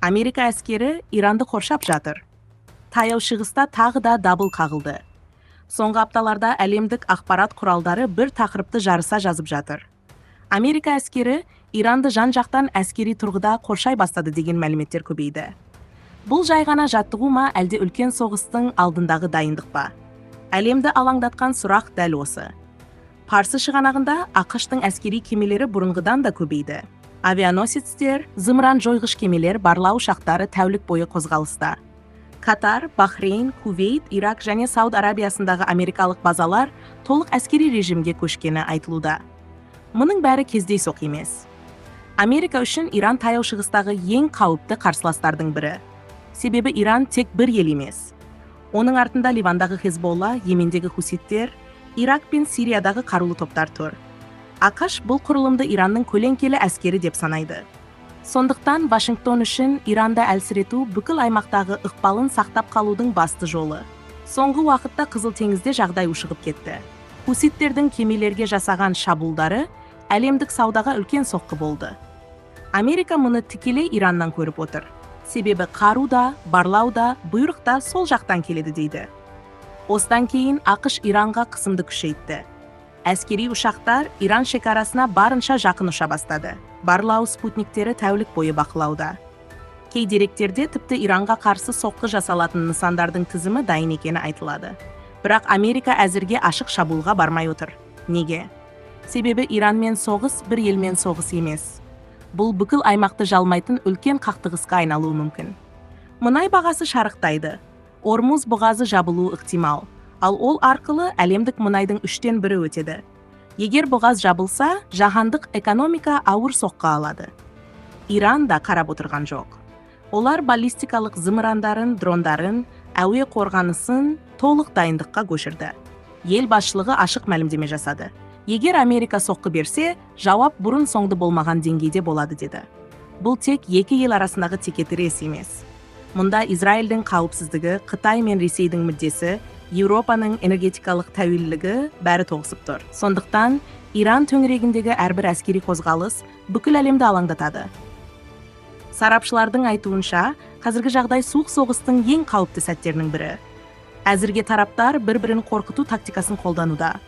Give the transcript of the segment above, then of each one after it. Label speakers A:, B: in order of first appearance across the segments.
A: Америка әскері Иранды қоршап жатыр. Таяу шығыста тағы да дабыл қағылды. Соңғы апталарда әлемдік ақпарат құралдары бір тақырыпты жарыса жазып жатыр. Америка әскері Иранды жан-жақтан әскери тұрғыда қоршай бастады деген мәліметтер көбейді. Бұл жай ғана жаттығу ма, әлде үлкен соғыстың алдындағы дайындық па? Әлемді алаңдатқан сұрақ дәл осы. Парсы шығанағында ақш-тың әскери кемелері бұрынғыдан да көбейді. Авианосецтер, зымыран жойғыш кемелер, барлау ұшақтары тәулік бойы қозғалыста. Катар, Бахрейн, Кувейт, Ирак және Сауд Арабиясындағы америкалық базалар толық әскери режимге көшкені айтылуда. Мұның бәрі кездейсоқ емес. Америка үшін Иран таяу шығыстағы ең қауіпті қарсыластардың бірі. Себебі Иран тек бір ел емес. Оның артында Ливандағы Хезболла, Йемендегі хуситтер, Ирак пен Сириядағы қарулы топтар тұр. ақш бұл құрылымды Иранның көлеңкелі әскері деп санайды. Сондықтан Вашингтон үшін Иранды әлсірету бүкіл аймақтағы ықпалын сақтап қалудың басты жолы. Соңғы уақытта Қызыл теңізде жағдай ушығып кетті. Хуситтердің кемелерге жасаған шабуылдары әлемдік саудаға үлкен соққы болды. Америка мұны тікелей Ираннан көріп отыр. Себебі қару да, барлау да, бұйрық та сол жақтан келеді дейді. Осыдан кейін ақш Иранға қысымды күшейтті. Әскери ұшақтар Иран шекарасына барынша жақын ұша бастады. Барлау спутниктері тәулік бойы бақылауда. Кей деректерде тіпті Иранға қарсы соққы жасалатын нысандардың тізімі дайын екені айтылады. Бірақ Америка әзірге ашық шабуылға бармай отыр. Неге? Себебі Иранмен соғыс бір елмен соғыс емес. Бұл бүкіл аймақты жалмайтын үлкен қақтығысқа айналуы мүмкін. Мұнай бағасы шарықтайды. Ормуз бұғазы жабылуы ықтимал. Ал ол арқылы әлемдік мұнайдың 1/3 өтеді. Егер бұғаз жабылса, жаһандық экономика ауыр соққы алады. Иран да қарап отырған жоқ. Олар баллистикалық зымырандарын, дрондарын, әуе қорғанысын толық дайындыққа көшірді. Ел басшылығы ашық мәлімдеме жасады. Егер Америка соққы берсе, жауап бұрын соңды болмаған деңгейде болады деді. Бұл тек екі ел арасындағы текетірес емес. Мұнда Израильдің қауіпсіздігі, Қытай мен Ресейдің мүддесі, Еуропаның энергетикалық тәуелділігі бәрі тоғысып тұр. Сондықтан Иран төңірегіндегі әрбір әскери қозғалыс бүкіл әлемді алаңдатады. Сарапшылардың айтуынша, қазіргі жағдай суық соғыстың ең қауіпті сәттерінің бірі. Әзірге тараптар бір-бірін қорқыту тактикасын қолдануда.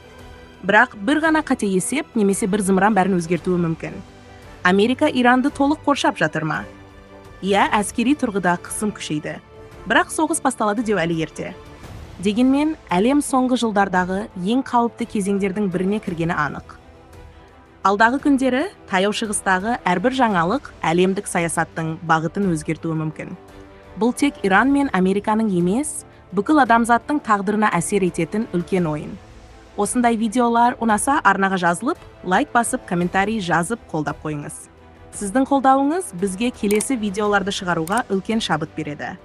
A: Бірақ бір ғана қате есеп немесе бір зымыран бәрін өзгертуі мүмкін. Америка Иранды толық қоршап жатыр ма? Иә, әскери тұрғыда қысым күшейді. Бірақ соғыс басталады деу әлі ерте. Дегенмен, әлем соңғы жылдардағы ең қауіпті кезеңдердің біріне кіргені анық. Алдағы күндері таяу шығыстағы әрбір жаңалық әлемдік саясаттың бағытын өзгертуі мүмкін. Бұл тек Иран мен Американың емес, бүкіл адамзаттың тағдырына әсер ететін үлкен ойын. Осындай видеолар ұнаса арнаға жазылып, лайк басып, комментарий жазып қолдап қойыңыз. Сіздің қолдауыңыз бізге келесі видеоларды шығаруға үлкен шабыт береді.